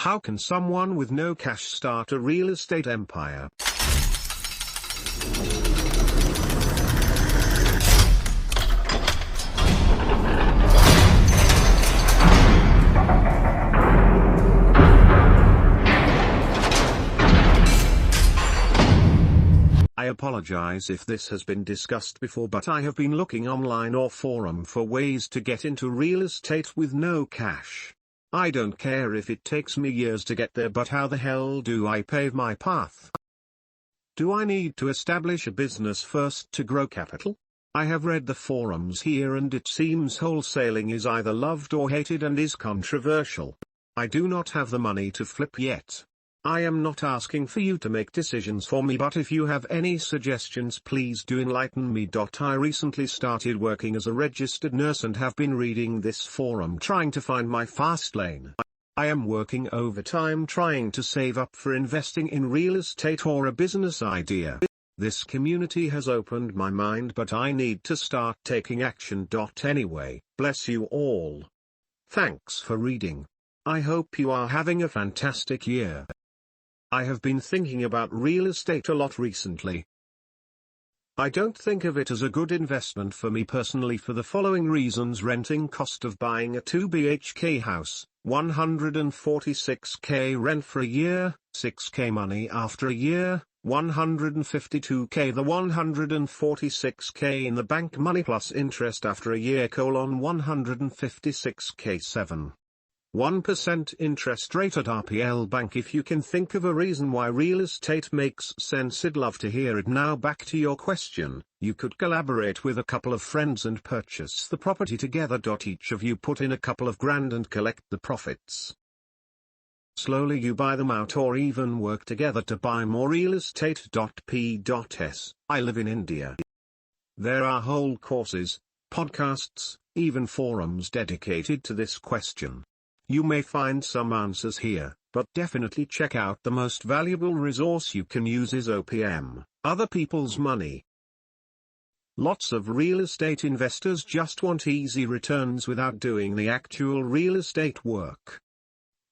How can someone with no cash start a real estate empire? I apologize if this has been discussed before, but I have been looking online or forum for ways to get into real estate with no cash. I don't care if it takes me years to get there, but how the hell do I pave my path? Do I need to establish a business first to grow capital? I have read the forums here and it seems wholesaling is either loved or hated and is controversial. I do not have the money to flip yet. I am not asking for you to make decisions for me, but if you have any suggestions, please do enlighten me. I recently started working as a registered nurse and have been reading this forum trying to find my fast lane. I am working overtime trying to save up for investing in real estate or a business idea. This community has opened my mind, but I need to start taking action. Anyway, bless you all. Thanks for reading. I hope you are having a fantastic year. I have been thinking about real estate a lot recently. I don't think of it as a good investment for me personally for the following reasons: renting cost of buying a 2 BHK house, $146K rent for a year, $6K money after a year, $152K the $146K in the bank money plus interest after a year, $156K 1% interest rate at RPL Bank. If you can think of a reason why real estate makes sense, I'd love to hear it. Now back to your question. You could collaborate with a couple of friends and purchase the property together. Each of you put in a couple of grand and collect the profits. Slowly you buy them out or even work together to buy more real estate. P.S. I live in India. There are whole courses, podcasts, even forums dedicated to this question. You may find some answers here, but definitely check out the most valuable resource you can use is OPM, other people's money. Lots of real estate investors just want easy returns without doing the actual real estate work.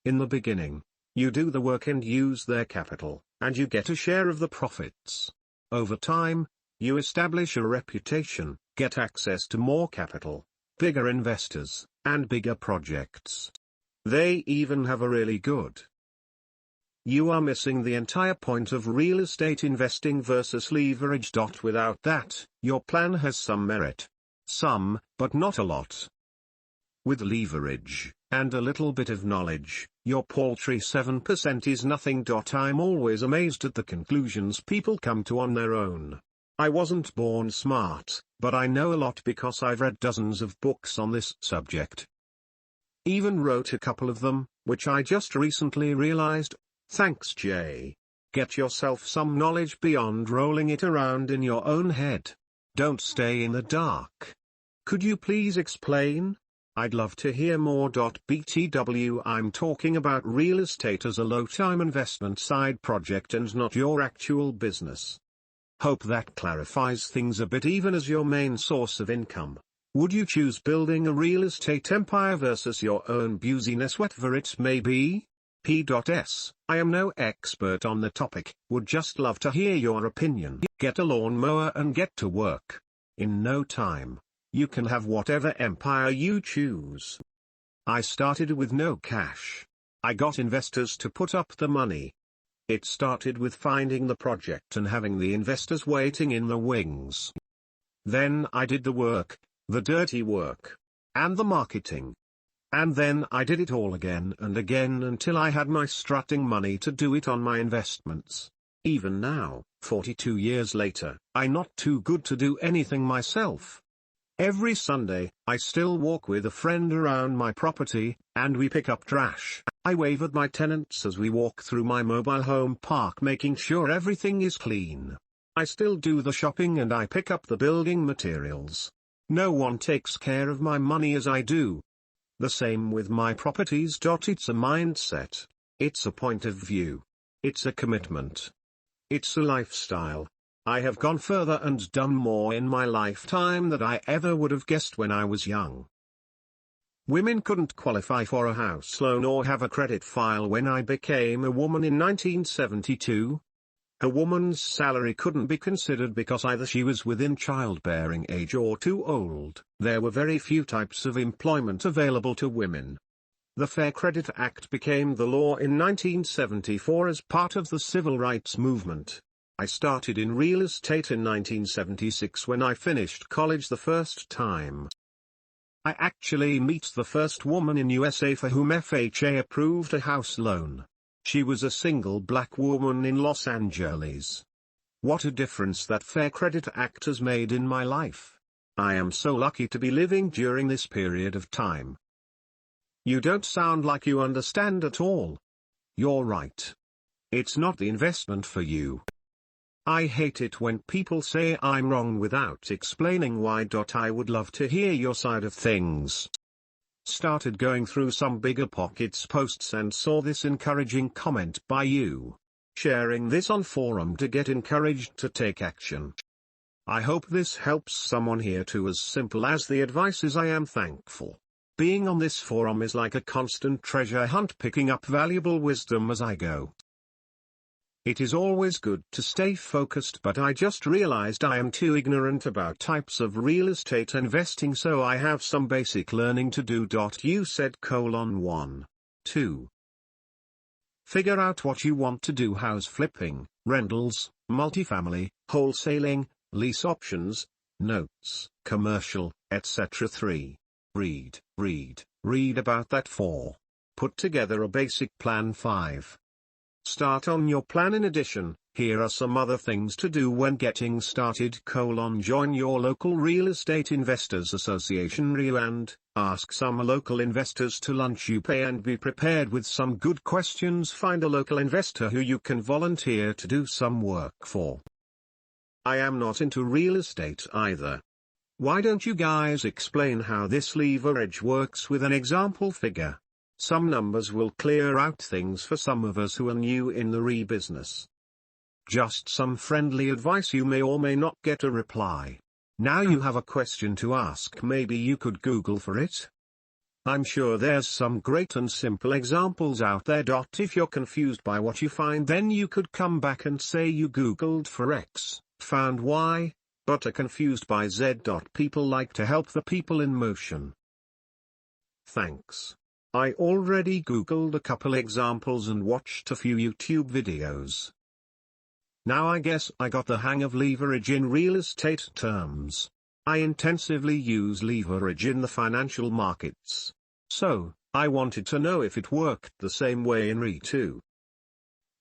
In the beginning, you do the work and use their capital, and you get a share of the profits. Over time, you establish a reputation, get access to more capital, bigger investors, and bigger projects. They even have a really good. You are missing the entire point of real estate investing versus leverage. Without that, your plan has some merit. Some, but not a lot. With leverage, and a little bit of knowledge, your paltry 7% is nothing. I'm always amazed at the conclusions people come to on their own. I wasn't born smart, but I know a lot because I've read dozens of books on this subject. Even wrote a couple of them, which I just recently realized. Thanks, Jay. Get yourself some knowledge beyond rolling it around in your own head. Don't stay in the dark. Could you please explain? I'd love to hear more. BTW, I'm talking about real estate as a low-time investment side project and not your actual business. Hope that clarifies things a bit. Even as your main source of income, would you choose building a real estate empire versus your own business, whatever it may be? P.S. I am no expert on the topic, would just love to hear your opinion. Get a lawnmower and get to work. In no time, you can have whatever empire you choose. I started with no cash. I got investors to put up the money. It started with finding the project and having the investors waiting in the wings. Then I did the work. The dirty work, and the marketing. And then I did it all again and again until I had my strutting money to do it on my investments. Even now, 42 years later, I'm not too good to do anything myself. Every Sunday, I still walk with a friend around my property, and we pick up trash. I wave at my tenants as we walk through my mobile home park, making sure everything is clean. I still do the shopping and I pick up the building materials. No one takes care of my money as I do. The same with my properties. It's a mindset. It's a point of view. It's a commitment. It's a lifestyle. I have gone further and done more in my lifetime than I ever would have guessed when I was young. Women couldn't qualify for a house loan or have a credit file when I became a woman in 1972. A woman's salary couldn't be considered because either she was within childbearing age or too old. There were very few types of employment available to women. The Fair Credit Act became the law in 1974 as part of the civil rights movement. I started in real estate in 1976 when I finished college the first time. I actually met the first woman in USA for whom FHA approved a house loan. She was a single black woman in Los Angeles. What a difference that Fair Credit Act has made in my life. I am so lucky to be living during this period of time. You don't sound like you understand at all. You're right. It's not the investment for you. I hate it when people say I'm wrong without explaining why. I would love to hear your side of things. Started going through some Bigger Pockets posts and saw this encouraging comment by you. Sharing this on forum to get encouraged to take action. I hope this helps someone here too. As simple as the advice is, I am thankful. Being on this forum is like a constant treasure hunt, picking up valuable wisdom as I go. It is always good to stay focused, but I just realized I am too ignorant about types of real estate investing, so I have some basic learning to do. You said: 1, 2. Figure out what you want to do: house flipping, rentals, multifamily, wholesaling, lease options, notes, commercial, etc. 3. Read about that. 4. Put together a basic plan. 5. Start on your plan. In addition, here are some other things to do when getting started: join your local Real Estate Investors Association (REIA) and ask some local investors to lunch you pay, and be prepared with some good questions. Find a local investor who you can volunteer to do some work for. I am not into real estate either. Why don't you guys explain how this leverage works with an example figure? Some numbers will clear out things for some of us who are new in the RE business. Just some friendly advice. You may or may not get a reply. Now you have a question to ask. Maybe you could Google for it. I'm sure there's some great and simple examples out there. If you're confused by what you find, then you could come back and say you Googled for X, found Y, but are confused by Z. People like to help the people in motion. Thanks. I already Googled a couple examples and watched a few YouTube videos. Now I guess I got the hang of leverage in real estate terms. I intensively use leverage in the financial markets. So, I wanted to know if it worked the same way in RE too.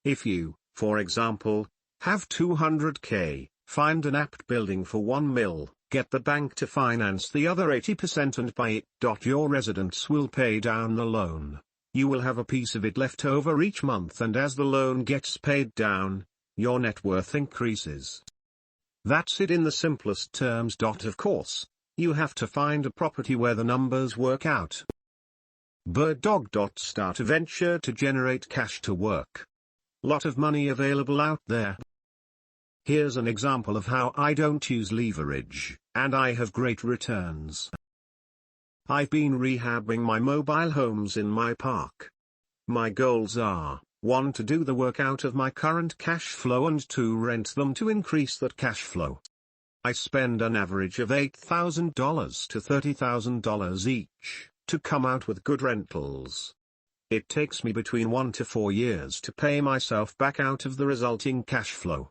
If you, for example, have $200K, find an apt building for $1 million. Get the bank to finance the other 80% and buy it. Your residents will pay down the loan. You will have a piece of it left over each month, and as the loan gets paid down, your net worth increases. That's it in the simplest terms. Of course, you have to find a property where the numbers work out. Bird Dog. Start a venture to generate cash to work. Lot of money available out there. Here's an example of how I don't use leverage, and I have great returns. I've been rehabbing my mobile homes in my park. My goals are: 1. To do the work out of my current cash flow, and 2. Rent them to increase that cash flow. I spend an average of $8,000 to $30,000 each, to come out with good rentals. It takes me between 1 to 4 years to pay myself back out of the resulting cash flow.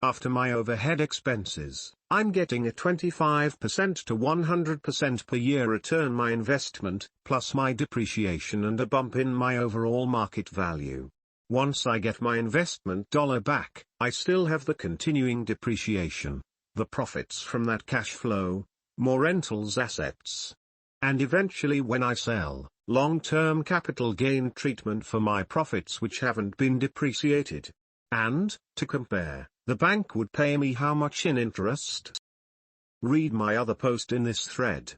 After my overhead expenses, I'm getting a 25% to 100% per year return my investment, plus my depreciation and a bump in my overall market value. Once I get my investment dollar back, I still have the continuing depreciation, the profits from that cash flow, more rentals assets. And eventually when I sell, long-term capital gain treatment for my profits which haven't been depreciated. And, to compare, the bank would pay me how much in interest? Read my other post in this thread.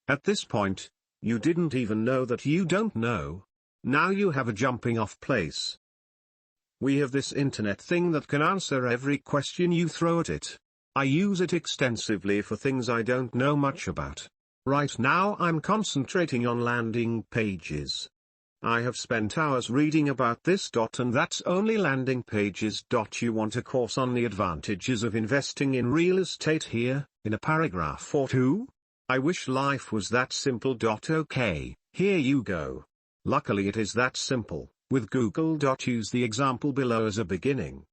At this point, you didn't even know that you don't know. Now you have a jumping off place. We have this internet thing that can answer every question you throw at it. I use it extensively for things I don't know much about. Right now I'm concentrating on landing pages. I have spent hours reading about this. And that's only landing pages. You want a course on the advantages of investing in real estate here, in a paragraph or two? I wish life was that simple. Okay, here you go. Luckily it is that simple, with Google. Use the example below as a beginning.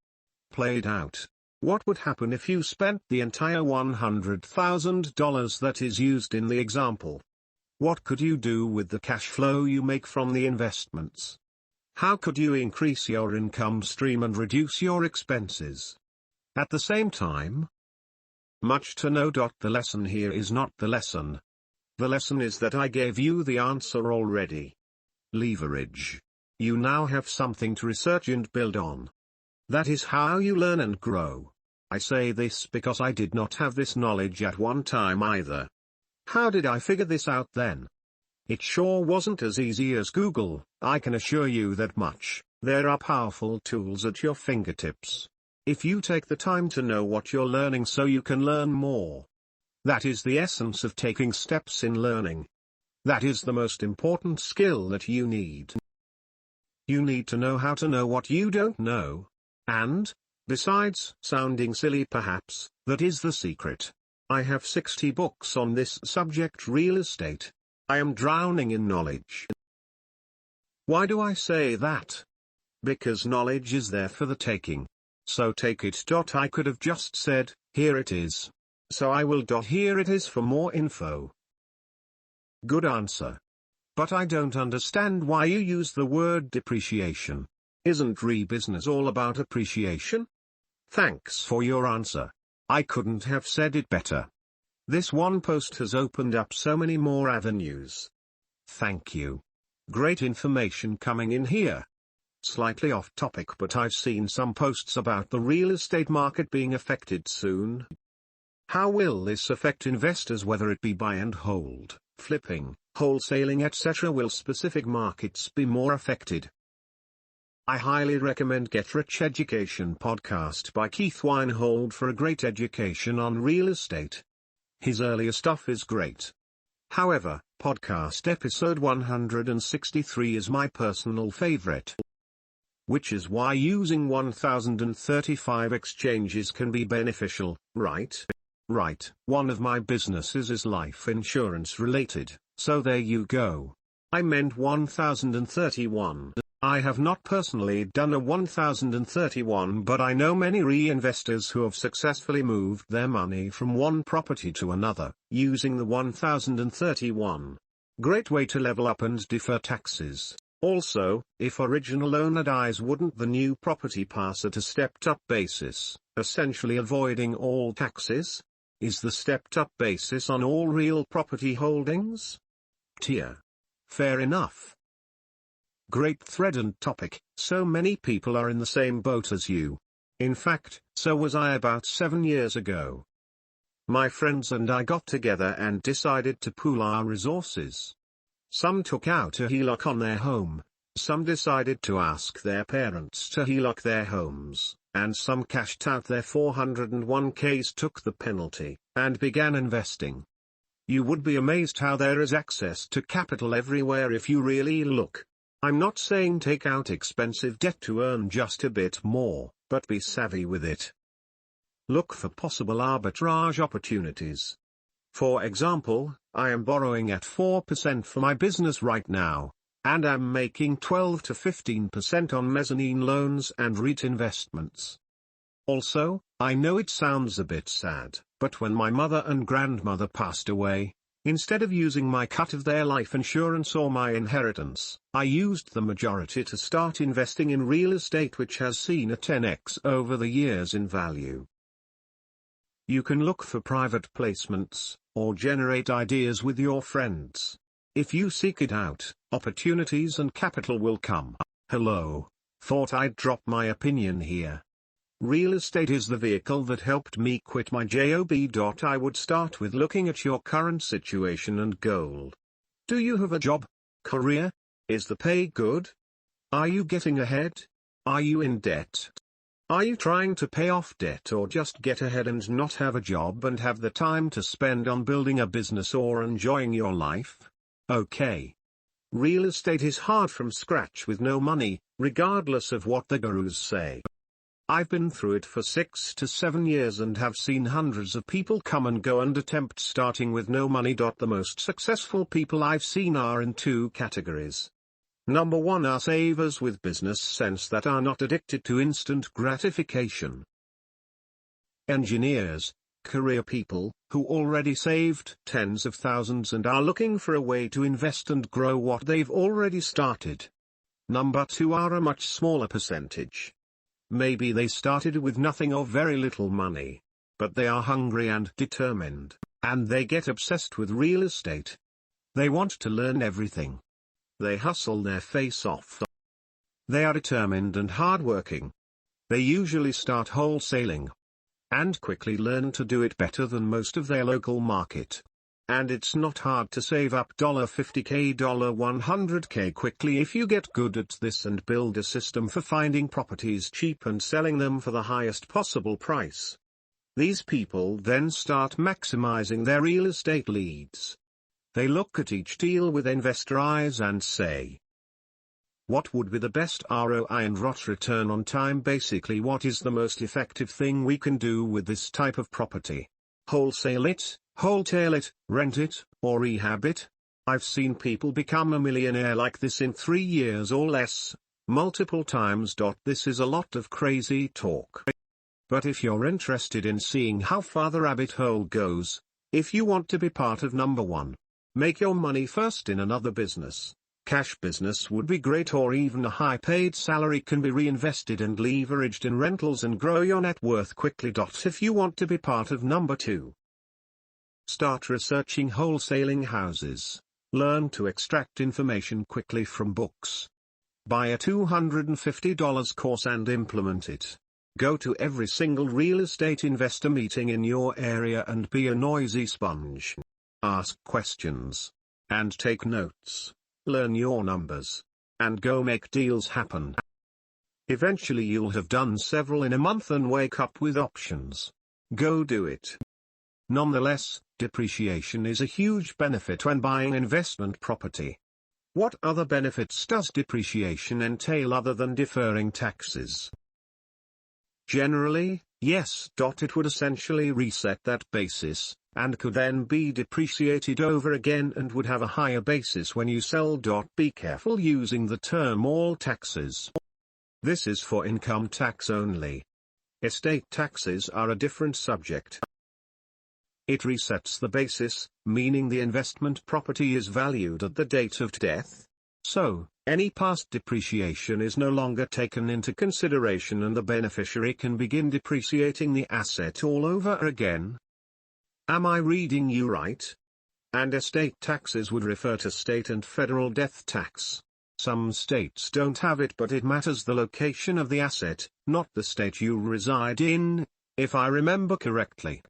Play it out. What would happen if you spent the entire $100,000 that is used in the example? What could you do with the cash flow you make from the investments? How could you increase your income stream and reduce your expenses at the same time? Much to know. The lesson here is not the lesson. The lesson is that I gave you the answer already. Leverage. You now have something to research and build on. That is how you learn and grow. I say this because I did not have this knowledge at one time either. How did I figure this out then? It sure wasn't as easy as Google, I can assure you that much. There are powerful tools at your fingertips. If you take the time to know what you're learning so you can learn more. That is the essence of taking steps in learning. That is the most important skill that you need. You need to know how to know what you don't know. And, besides sounding silly perhaps, that is the secret. I have 60 books on this subject, real estate. I am drowning in knowledge. Why do I say that? Because knowledge is there for the taking. So take it. I could have just said, here it is. So I will. Here it is for more info. Good answer. But I don't understand why you use the word depreciation. Isn't business all about appreciation? Thanks for your answer. I couldn't have said it better. This one post has opened up so many more avenues. Thank you. Great information coming in here. Slightly off topic, but I've seen some posts about the real estate market being affected soon. How will this affect investors, whether it be buy and hold, flipping, wholesaling, etc.? Will specific markets be more affected? I highly recommend Get Rich Education podcast by Keith Weinhold for a great education on real estate. His earlier stuff is great. However, podcast episode 163 is my personal favorite. Which is why using 1035 exchanges can be beneficial, right? Right. One of my businesses is life insurance related, so there you go. I meant 1031. I have not personally done a 1031, but I know many reinvestors who have successfully moved their money from one property to another, using the 1031. Great way to level up and defer taxes. Also, if original owner dies, wouldn't the new property pass at a stepped-up basis, essentially avoiding all taxes? Is the stepped-up basis on all real property holdings? Tier. Fair enough. Great thread and topic. So many people are in the same boat as you. In fact, so was I about 7 years ago. My friends and I got together and decided to pool our resources. Some took out a HELOC on their home, some decided to ask their parents to HELOC their homes, and some cashed out their 401ks, took the penalty, and began investing. You would be amazed how there is access to capital everywhere if you really look. I'm not saying take out expensive debt to earn just a bit more, but be savvy with it. Look for possible arbitrage opportunities. For example, I am borrowing at 4% for my business right now, and I'm making 12 to 15% on mezzanine loans and REIT investments. Also, I know it sounds a bit sad, but when my mother and grandmother passed away, instead of using my cut of their life insurance or my inheritance, I used the majority to start investing in real estate, which has seen a 10x over the years in value. You can look for private placements, or generate ideas with your friends. If you seek it out, opportunities and capital will come. Hello. Thought I'd drop my opinion here. Real estate is the vehicle that helped me quit my job. I would start with looking at your current situation and goal. Do you have a job? Career? Is the pay good? Are you getting ahead? Are you in debt? Are you trying to pay off debt or just get ahead and not have a job and have the time to spend on building a business or enjoying your life? Okay. Real estate is hard from scratch with no money, regardless of what the gurus say. I've been through it for 6 to 7 years and have seen hundreds of people come and go and attempt starting with no money. The most successful people I've seen are in 2 categories. Number 1 are savers with business sense that are not addicted to instant gratification. Engineers, career people, who already saved tens of thousands and are looking for a way to invest and grow what they've already started. Number 2 are a much smaller percentage. Maybe they started with nothing or very little money, but they are hungry and determined, and they get obsessed with real estate. They want to learn everything. They hustle their face off. They are determined and hardworking. They usually start wholesaling, and quickly learn to do it better than most of their local market. And it's not hard to save up $50K, $100K quickly if you get good at this and build a system for finding properties cheap and selling them for the highest possible price. These people then start maximizing their real estate leads. They look at each deal with investor eyes and say, what would be the best ROI and ROT, return on time? Basically, what is the most effective thing we can do with this type of property? Wholesale it, wholetail it, rent it, or rehab it? I've seen people become a millionaire like this in 3 years or less, multiple times. This is a lot of crazy talk. But if you're interested in seeing how far the rabbit hole goes, if you want to be part of number 1, make your money first in another business. Cash business would be great, or even a high-paid salary can be reinvested and leveraged in rentals and grow your net worth quickly. If you want to be part of number 2, start researching wholesaling houses. Learn to extract information quickly from books. Buy a $250 course and implement it. Go to every single real estate investor meeting in your area and be a noisy sponge. Ask questions. And take notes. Learn your numbers. And go make deals happen. Eventually you'll have done several in a month and wake up with options. Go do it. Nonetheless, depreciation is a huge benefit when buying investment property. What other benefits does depreciation entail other than deferring taxes? Generally, yes. It would essentially reset that basis, and could then be depreciated over again and would have a higher basis when you sell. Be careful using the term all taxes. This is for income tax only. Estate taxes are a different subject. It resets the basis, meaning the investment property is valued at the date of death. So, any past depreciation is no longer taken into consideration and the beneficiary can begin depreciating the asset all over again. Am I reading you right? And estate taxes would refer to state and federal death tax. Some states don't have it, but it matters the location of the asset, not the state you reside in, if I remember correctly.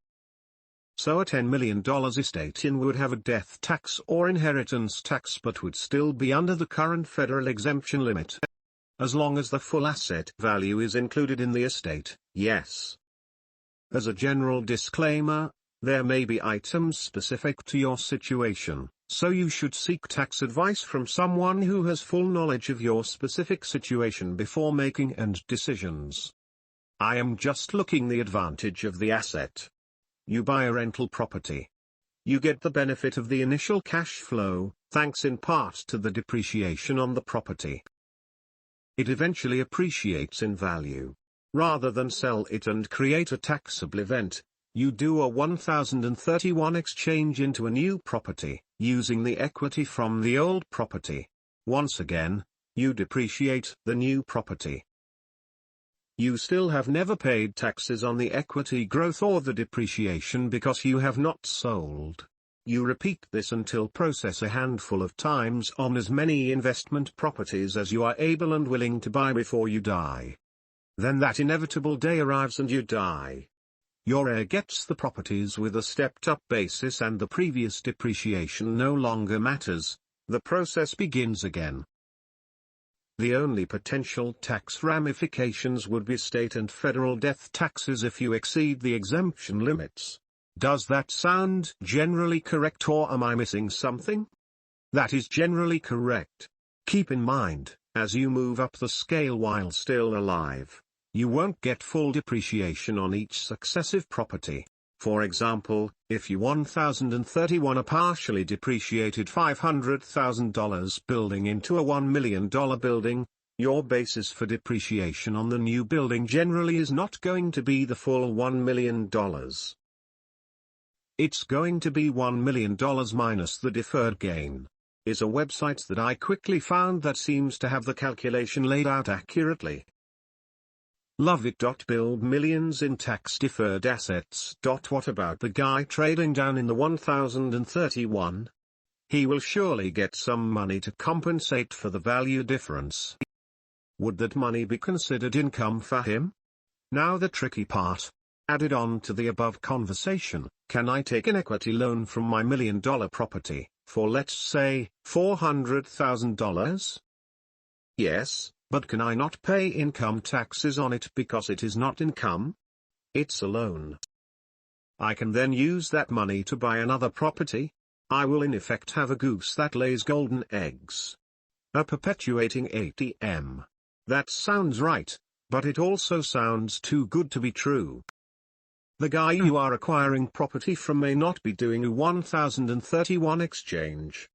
So a $10 million estate would have a death tax or inheritance tax but would still be under the current federal exemption limit. As long as the full asset value is included in the estate, yes. As a general disclaimer, there may be items specific to your situation, so you should seek tax advice from someone who has full knowledge of your specific situation before making any decisions. I am just looking the advantage of the asset. You buy a rental property. You get the benefit of the initial cash flow, thanks in part to the depreciation on the property. It eventually appreciates in value. Rather than sell it and create a taxable event, you do a 1031 exchange into a new property, using the equity from the old property. Once again, you depreciate the new property. You still have never paid taxes on the equity growth or the depreciation because you have not sold. You repeat this until process a handful of times on as many investment properties as you are able and willing to buy before you die. Then that inevitable day arrives and you die. Your heir gets the properties with a stepped-up basis and the previous depreciation no longer matters. The process begins again. The only potential tax ramifications would be state and federal death taxes if you exceed the exemption limits. Does that sound generally correct, or am I missing something? That is generally correct. Keep in mind, as you move up the scale while still alive, you won't get full depreciation on each successive property. For example, if you 1031 a partially depreciated $500,000 building into a $1 million building, your basis for depreciation on the new building generally is not going to be the full $1 million. It's going to be $1 million minus the deferred gain. Is a website that I quickly found that seems to have the calculation laid out accurately. Love it. Build millions in tax-deferred assets. What about the guy trading down in the 1031? He will surely get some money to compensate for the value difference. Would that money be considered income for him? Now the tricky part. Added on to the above conversation, can I take an equity loan from my $1 million property, for let's say, $400,000? Yes. But can I not pay income taxes on it because it is not income? It's a loan. I can then use that money to buy another property. I will in effect have a goose that lays golden eggs. A perpetuating ATM. That sounds right, but it also sounds too good to be true. The guy you are acquiring property from may not be doing a 1031 exchange.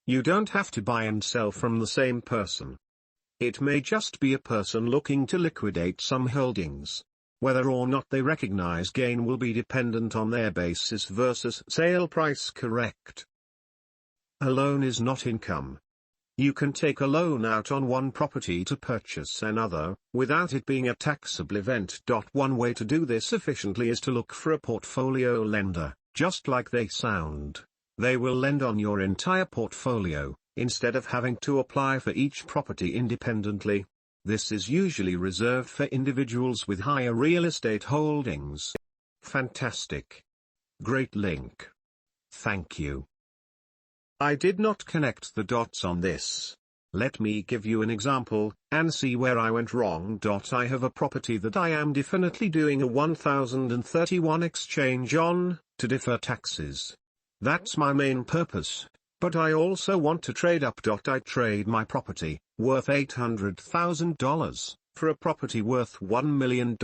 You don't have to buy and sell from the same person. It may just be a person looking to liquidate some holdings. Whether or not they recognize gain will be dependent on their basis versus sale price. Correct. A loan is not income. You can take a loan out on one property to purchase another, without it being a taxable event. One way to do this efficiently is to look for a portfolio lender, just like they sound. They will lend on your entire portfolio, instead of having to apply for each property independently. This is usually reserved for individuals with higher real estate holdings. Fantastic. Great link. Thank you. I did not connect the dots on this. Let me give you an example, and see where I went wrong. I have a property that I am definitely doing a 1031 exchange on, to defer taxes. That's my main purpose. But I also want to trade up. I trade my property, worth $800,000, for a property worth $1 million.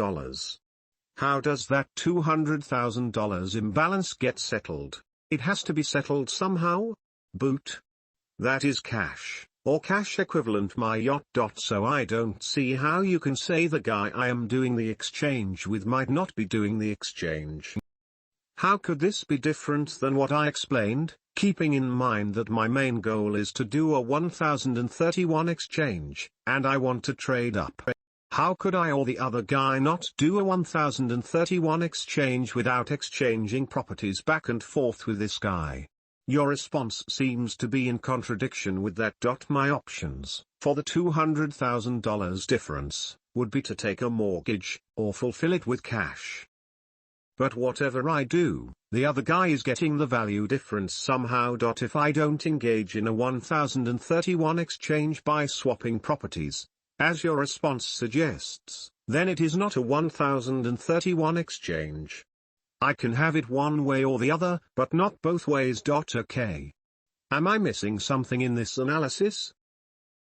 How does that $200,000 imbalance get settled? It has to be settled somehow. Boot. That is cash, or cash equivalent my yacht. So I don't see how you can say the guy I am doing the exchange with might not be doing the exchange. How could this be different than what I explained? Keeping in mind that my main goal is to do a 1031 exchange, and I want to trade up. How could I or the other guy not do a 1031 exchange without exchanging properties back and forth with this guy? Your response seems to be in contradiction with that. My options, for the $200,000 difference, would be to take a mortgage, or fulfill it with cash. But whatever I do, the other guy is getting the value difference somehow. If I don't engage in a 1031 exchange by swapping properties, as your response suggests, then it is not a 1031 exchange. I can have it one way or the other, but not both ways. Okay. Am I missing something in this analysis?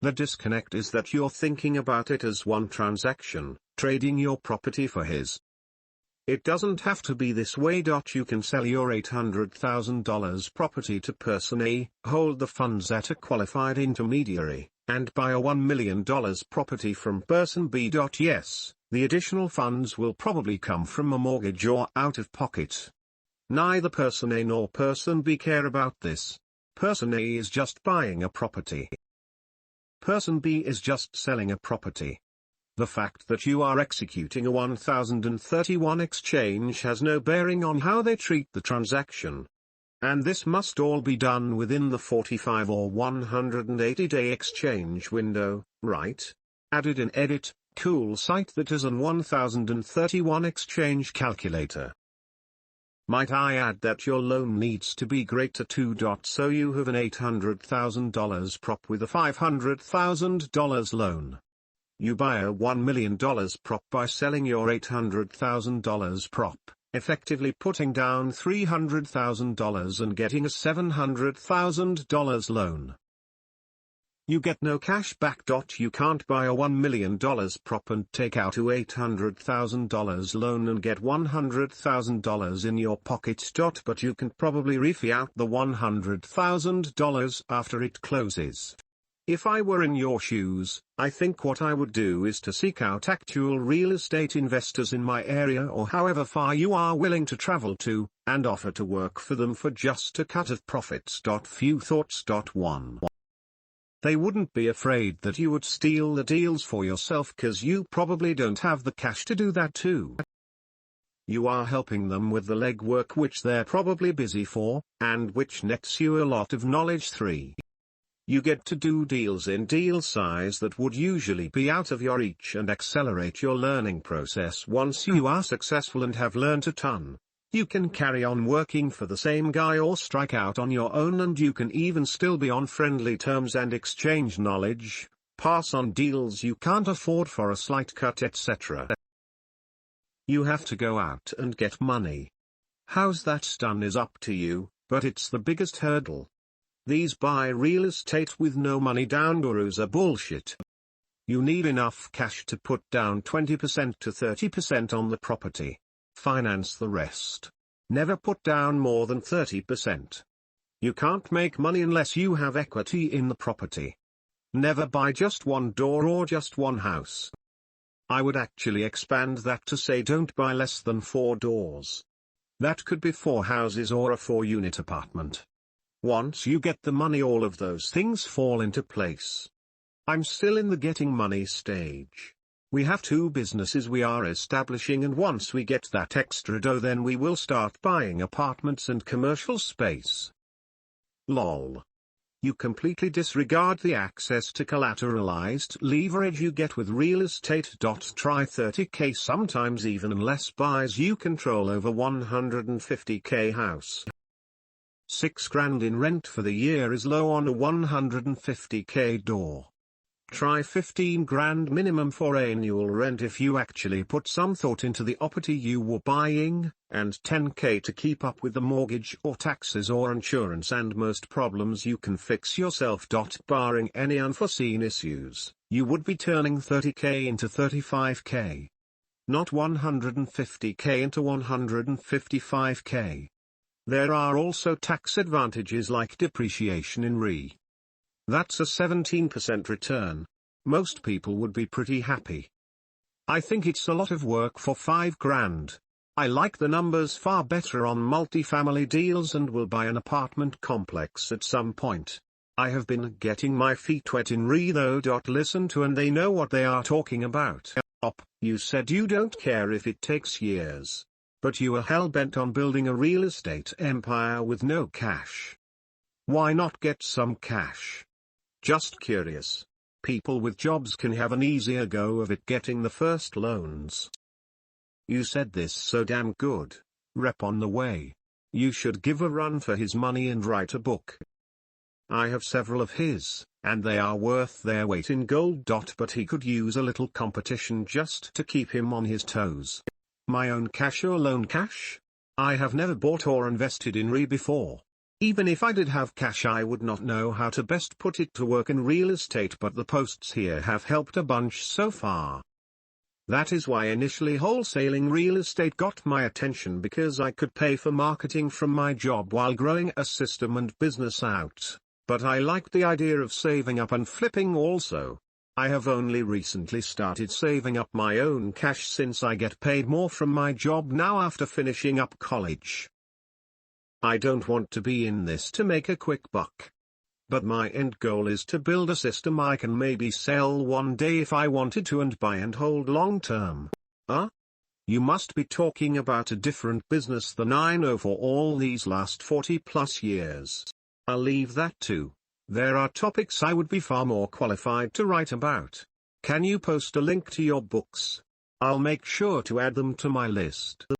The disconnect is that you're thinking about it as one transaction, trading your property for his. It doesn't have to be this way. You can sell your $800,000 property to person A, hold the funds at a qualified intermediary, and buy a $1 million property from person B. Yes, the additional funds will probably come from a mortgage or out of pocket. Neither person A nor person B care about this. Person A is just buying a property. Person B is just selling a property. The fact that you are executing a 1031 exchange has no bearing on how they treat the transaction. And this must all be done within the 45 or 180-day exchange window, right? Added in edit, cool site that is an 1031 exchange calculator. Might I add that your loan needs to be greater too. So you have an $800,000 prop with a $500,000 loan. You buy a $1 million prop by selling your $800,000 prop, effectively putting down $300,000 and getting a $700,000 loan. You get no cash back. You can't buy a $1 million prop and take out a $800,000 loan and get $100,000 in your pocket. But you can probably refi out the $100,000 after it closes. If I were in your shoes, I think what I would do is to seek out actual real estate investors in my area or however far you are willing to travel to, and offer to work for them for just a cut of profits. Few thoughts. 1. They wouldn't be afraid that you would steal the deals for yourself because you probably don't have the cash to do that too. You are helping them with the legwork which they're probably busy for, and which nets you a lot of knowledge. 3. You get to do deals in deal size that would usually be out of your reach and accelerate your learning process. Once you are successful and have learned a ton, you can carry on working for the same guy or strike out on your own, and you can even still be on friendly terms and exchange knowledge, pass on deals you can't afford for a slight cut, etc. You have to go out and get money. How's that done is up to you, but it's the biggest hurdle. These buy real estate with no money down gurus are bullshit. You need enough cash to put down 20% to 30% on the property. Finance the rest. Never put down more than 30%. You can't make money unless you have equity in the property. Never buy just one door or just one house. I would actually expand that to say don't buy less than 4 doors. That could be 4 houses or a 4-unit apartment. Once you get the money, all of those things fall into place. I'm still in the getting money stage. We have 2 businesses we are establishing, and once we get that extra dough, then we will start buying apartments and commercial space. Lol. You completely disregard the access to collateralized leverage you get with real estate. Try 30k, sometimes even less buys you control over 150k house. 6 grand in rent for the year is low on a 150k door. Try 15 grand minimum for annual rent if you actually put some thought into the property you were buying, and 10k to keep up with the mortgage or taxes or insurance and most problems you can fix yourself. Barring any unforeseen issues, you would be turning 30k into 35k. Not 150k into 155k. There are also tax advantages like depreciation in RE. That's a 17% return. Most people would be pretty happy. I think it's a lot of work for 5 grand. I like the numbers far better on multifamily deals and will buy an apartment complex at some point. I have been getting my feet wet in RE though. Listen to, and they know what they are talking about. You said you don't care if it takes years. But you are hell-bent on building a real estate empire with no cash. Why not get some cash? Just curious. People with jobs can have an easier go of it getting the first loans. You said this so damn good. Rep on the way. You should give a run for his money and write a book. I have several of his, and they are worth their weight in gold. But he could use a little competition just to keep him on his toes. My own cash or loan cash? I have never bought or invested in RE before. Even if I did have cash, I would not know how to best put it to work in real estate, but the posts here have helped a bunch so far. That is why initially wholesaling real estate got my attention, because I could pay for marketing from my job while growing a system and business out. But I liked the idea of saving up and flipping also. I have only recently started saving up my own cash since I get paid more from my job now after finishing up college. I don't want to be in this to make a quick buck. But my end goal is to build a system I can maybe sell one day if I wanted to and buy and hold long term. You must be talking about a different business than I know for all these last 40 plus years. I'll leave that too. There are topics I would be far more qualified to write about. Can you post a link to your books? I'll make sure to add them to my list.